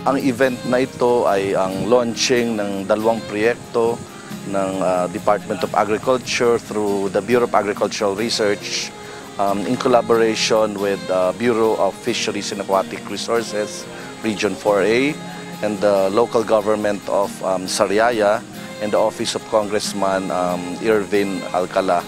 Ang event na ito ay ang launching ng dalawang proyekto ng Department of Agriculture through the Bureau of Agricultural Research in collaboration with the Bureau of Fisheries and Aquatic Resources, Region 4A, and the local government of Sariaya and the Office of Congressman Irvin Alcala.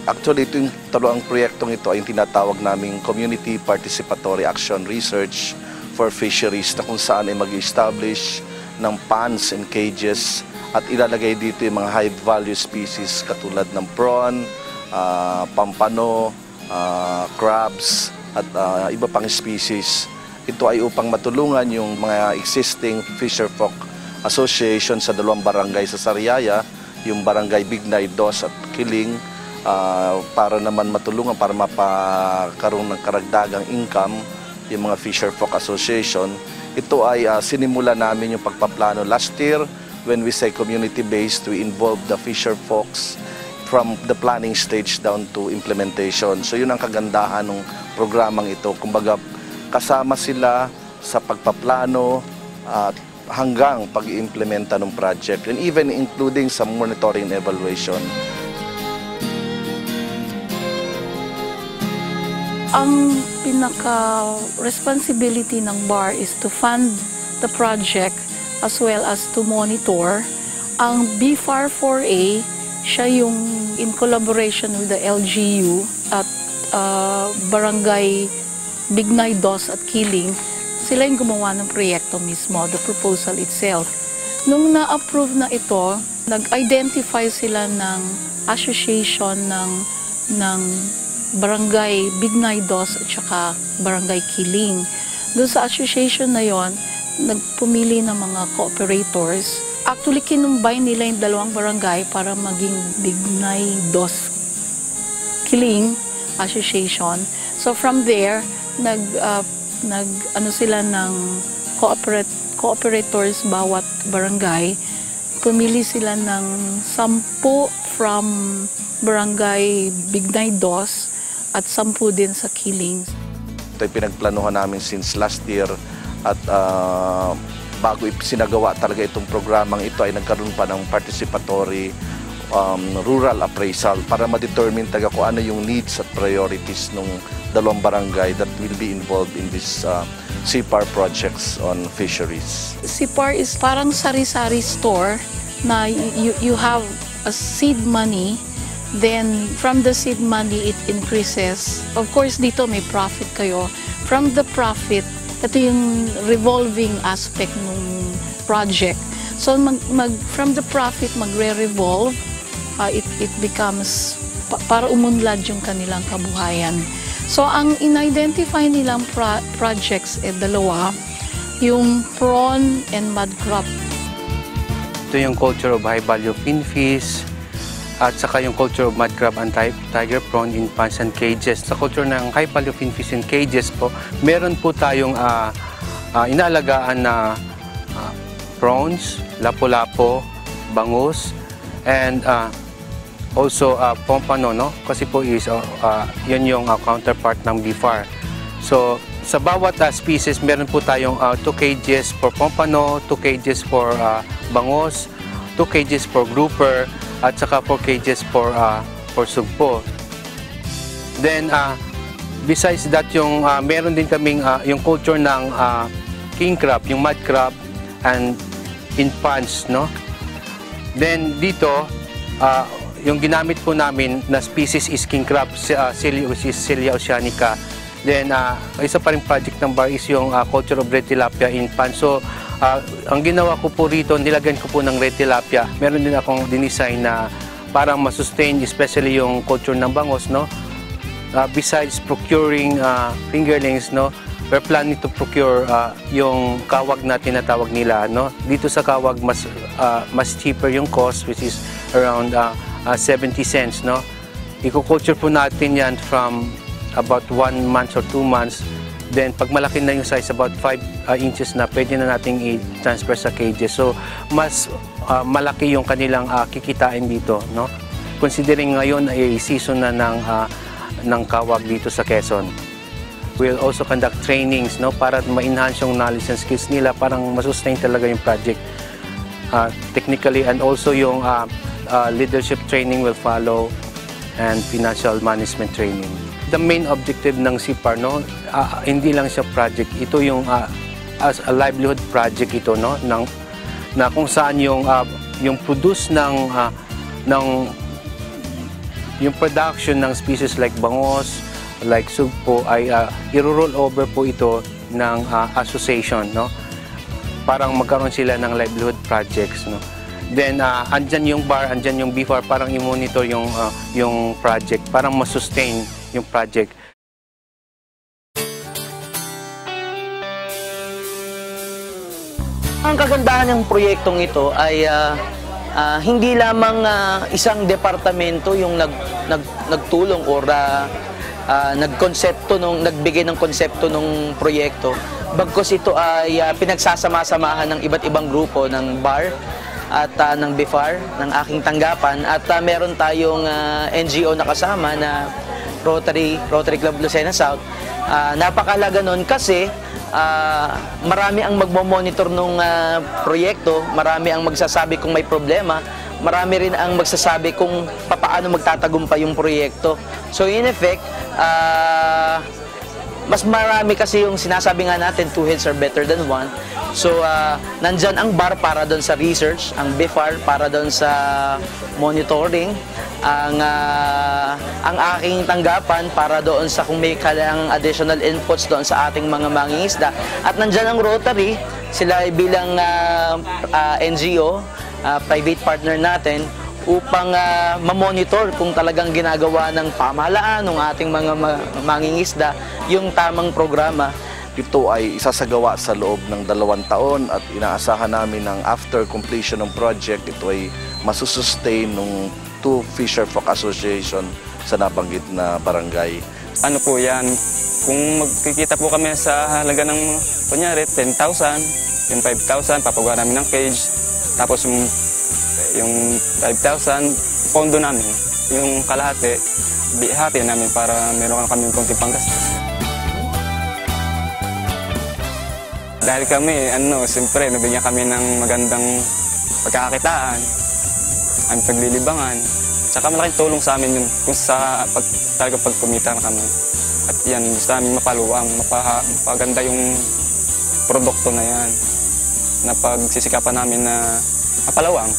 Actually, ito yung dalawang proyektong ito ay tinatawag naming Community Participatory Action Research for Fisheries, na kung saan ay mag-establish ng ponds and cages at ilalagay dito yung mga high-value species katulad ng prawn, pampano, crabs at iba pang species. Ito ay upang matulungan yung mga existing fisherfolk association sa dalawang barangay sa Sariaya, yung barangay Bignay, Dos at Kiling, para naman matulungan para mapakaroon ng karagdagang income yung mga Fisherfolk Association. Ito ay sinimula namin yung pagpaplano last year. When we say community-based, we involve the Fisherfolks from the planning stage down to implementation. So yun ang kagandahan ng programang ito. Kumbaga, kasama sila sa pagpaplano at hanggang pag-implementa ng project, and even including some monitoring and evaluation. Ang pinaka-responsibility ng BAR is to fund the project as well as to monitor. Ang BFAR 4A, siya yung in collaboration with the LGU at Barangay Bignay, Dos at Kiling, sila yung gumawa ng proyekto mismo, the proposal itself. Nung na-approve na ito, nag-identify sila ng association ng Barangay Bignay, Dos at saka Barangay Kiling. Doon sa association na yon, nagpumili ng mga cooperators. Actually, kinumbine nila yung dalawang barangay para maging Bignay, Dos, Kiling Association. So from there, nag-ano sila ng cooperators bawat barangay. Pumili sila ng 10 from Barangay Bignay, Dos at 10 din sa Kiling. Ito ay pinagplanuhan namin since last year at bago sinagawa talaga itong programang ito ay nagkaroon pa ng participatory rural appraisal para ma-determine taga kung ano yung needs at priorities ng dalawang barangay that will be involved in this CPAR projects on fisheries. CPAR is parang sari-sari store na you have a seed money. Then, from the seed money, it increases. Of course, dito may profit kayo. From the profit, ito yung revolving aspect ng project. So, from the profit, magre-revolve. It becomes, para umunlad yung kanilang kabuhayan. So, ang in-identify nilang projects dalawa, yung prawn and mud crab. Ito yung culture of high-value finfish, at saka yung culture of mud crab and tiger prawn in ponds and cages. Sa culture ng high-value finfish in cages po, meron po tayong inaalagaan na prawns, lapu-lapu, bangus, and also pompano, no? Kasi po is yun yung counterpart ng BFAR. So sa bawat species, meron po tayong 2 cages for pompano, 2 cages for bangus, 2 cages for grouper, at saka 4 cages for sugpo. Then besides that, yung meron din kaming yung culture ng king crab, yung mud crab and in ponds, no? Then dito yung ginamit po namin na species is king crab, Celia oceanica. Then isa pa ring project ng BAR is yung culture of red tilapia in ponds. So ang ginawa ko po rito, nilagyan ko po ng red tilapia. Meron din akong dinesign na parang masustain, especially yung culture ng bangus, no? Besides procuring fingerlings, no? We're planning to procure yung kawag na tinatawag nila, no? Dito sa kawag, mas cheaper yung cost, which is around 70 cents, no? Iko-culture po natin yan from about 1 month or 2 months. Then, pag malaki na yung size, about 5 inches na, pwede na nating i-transfer sa cages. So, mas malaki yung kanilang kikitain dito, no? Considering ngayon ay season na ng kawag dito sa Quezon. We'll also conduct trainings, no, para ma-enhance yung knowledge and skills nila, parang masustain talaga yung project technically, and also yung leadership training will follow and financial management training. The main objective ng CPAR, no, hindi lang siya project, ito yung as a livelihood project ito, no, na kung saan yung produce ng yung production ng species like bangos, like sugpo ay i-roll over po ito ng association, no? Parang magkaroon sila ng livelihood projects, no? Then andyan yung bar, andyan yung BFAR, parang i-monitor yung project, parang ma-sustain yung project. Ang kagandahan ng proyektong ito ay hindi lamang isang departamento yung nagtulong or nagbigay ng konsepto ng proyekto. Bagkus ito ay pinagsasama-samahan ng iba't ibang grupo ng BAR at ng BFAR, ng aking tanggapan, at meron tayong NGO na kasama na Rotary Club Lucena South. Napakahalaga nun kasi marami ang magmo-monitor ng proyekto, marami ang magsasabi kung may problema, marami rin ang magsasabi kung paano magtatagumpay yung proyekto. So in effect, mas marami kasi yung sinasabi nga natin, two heads are better than one. So nandyan ang BAR para doon sa research, ang BFAR para doon sa monitoring, ang aking tanggapan para doon sa kung may kailangang additional inputs doon sa ating mga mangingisda. At nandyan ang Rotary, sila ay bilang NGO, private partner natin, upang ma-monitor kung talagang ginagawa ng pamahalaan ng ating mga mangingisda yung tamang programa. Ito ay isasagawa sa loob ng 2 taon at inaasahan namin ng after completion ng project, ito ay masusustain ng 2 Fisher Folk Association sa nabanggit na barangay. Ano po yan, kung magkikita po kami sa halaga ng kunyari 10,000, yung 5,000 papagawa namin ng cage, tapos yung 5,000 pondo namin, yung kalahati hati namin para meron kami konting panggastos. Dahil kami, siyempre, nabigyan kami ng magandang pagkakakitaan, ang paglilibangan. Tsaka malaking tulong sa amin yun kung talaga pagkumita na kami. At yan, gusto namin mapaluwang, mapaganda yung produkto na yan. Na pagsisikapan namin na mapalawang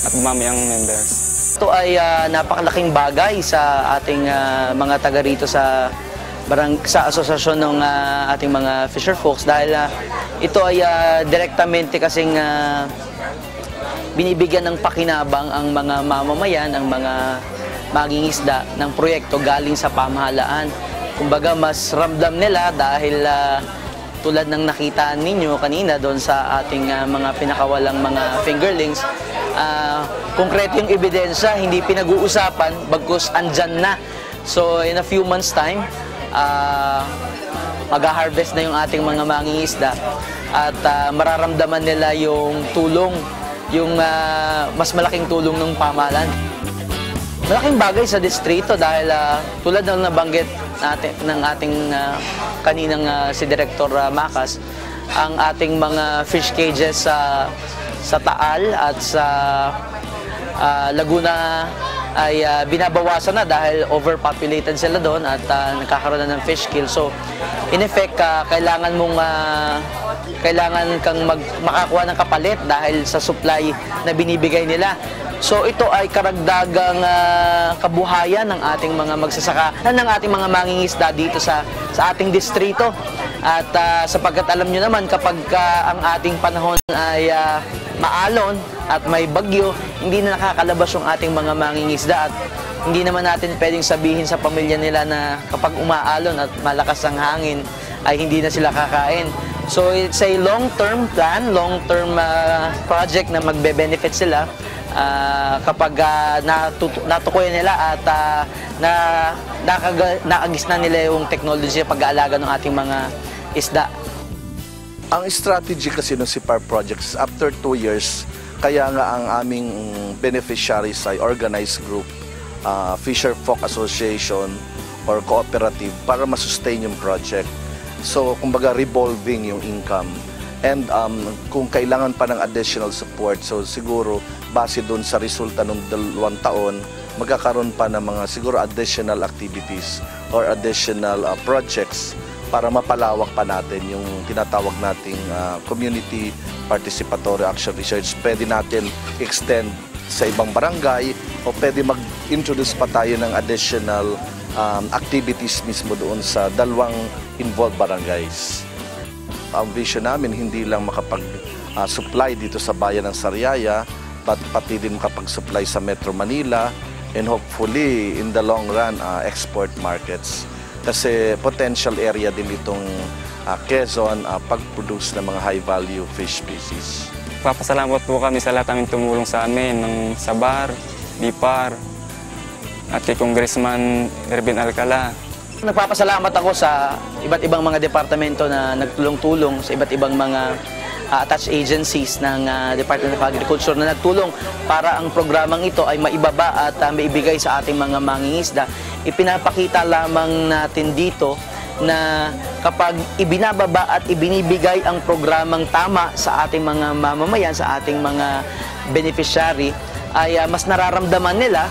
at bumami ang members. Ito ay napakalaking bagay sa ating mga taga rito sa asosasyon ng ating mga fisher folks dahil ito ay direktamente kasing binibigyan ng pakinabang ang mga mamamayan, ang mga mangingisda ng proyekto galing sa pamahalaan. Kumbaga mas ramdam nila dahil tulad ng nakita ninyo kanina doon sa ating mga pinakawalang mga fingerlings, konkreto yung ebidensya, hindi pinag-uusapan, bagkus andyan na. So in a few months time, mag-harvest na yung ating mga mangingisda at mararamdaman nila yung tulong, yung mas malaking tulong ng pamahalaan. Malaking bagay sa distrito dahil tulad ng nabanggit natin ng ating kaninang si Director Macas, ang ating mga fish cages sa Taal at sa Laguna ay binabawasan na dahil overpopulated sila doon at nagkakaroon na ng fish kill. So, in effect, kailangan kang makakuha ng kapalit dahil sa supply na binibigay nila. So, ito ay karagdagang kabuhayan ng ating mga magsasaka, ng ating mga mangingisda dito sa ating distrito. At sapagkat alam nyo naman, kapag ang ating panahon ay maalon at may bagyo, hindi na nakakalabas yung ating mga mangingisda at hindi naman natin pwedeng sabihin sa pamilya nila na kapag umaalon at malakas ang hangin ay hindi na sila kakain. So it's a long-term plan, long-term project na magbe-benefit sila kapag natukoy nila at nakagisna nila yung technology sa pag-aalaga ng ating mga isda. Ang strategy kasi ng CPAR projects, after 2 years, kaya nga ang aming beneficiaries ay organized group, Fisher Folk Association or cooperative para masustain yung project. So, kumbaga revolving yung income. And kung kailangan pa ng additional support, so siguro base doon sa resulta ng 2 taon, magkakaroon pa ng mga siguro additional activities or additional projects para mapalawak pa natin yung tinatawag nating community participatory action research. Pwede natin extend sa ibang barangay o pwede mag-introduce pa tayo ng additional activities mismo doon sa 2 involved barangays. Ang vision namin hindi lang makapag-supply dito sa bayan ng Sariaya, but pati din makapag-supply sa Metro Manila and hopefully in the long run export markets. Kasi potential area din itong Quezon pag-produce ng mga high-value fish species. Papasalamat po kami sa lahat ng tumulong sa amin, ng Sabar, Bipar, at kay Congressman Ervin Alcala. Nagpapasalamat ako sa iba't ibang mga departamento na nagtulong-tulong, sa iba't ibang mga attached agencies ng Department of Agriculture na nagtulong para ang programang ito ay maibaba at maibigay sa ating mga mangingisda. Ipinapakita lamang natin dito na kapag ibinababa at ibinibigay ang programang tama sa ating mga mamamayan, sa ating mga beneficiary, ay mas nararamdaman nila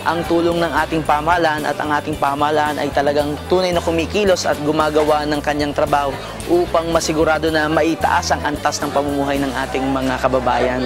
ang tulong ng ating pamahalaan at ang ating pamahalaan ay talagang tunay na kumikilos at gumagawa ng kanyang trabaho upang masigurado na maitaas ang antas ng pamumuhay ng ating mga kababayan.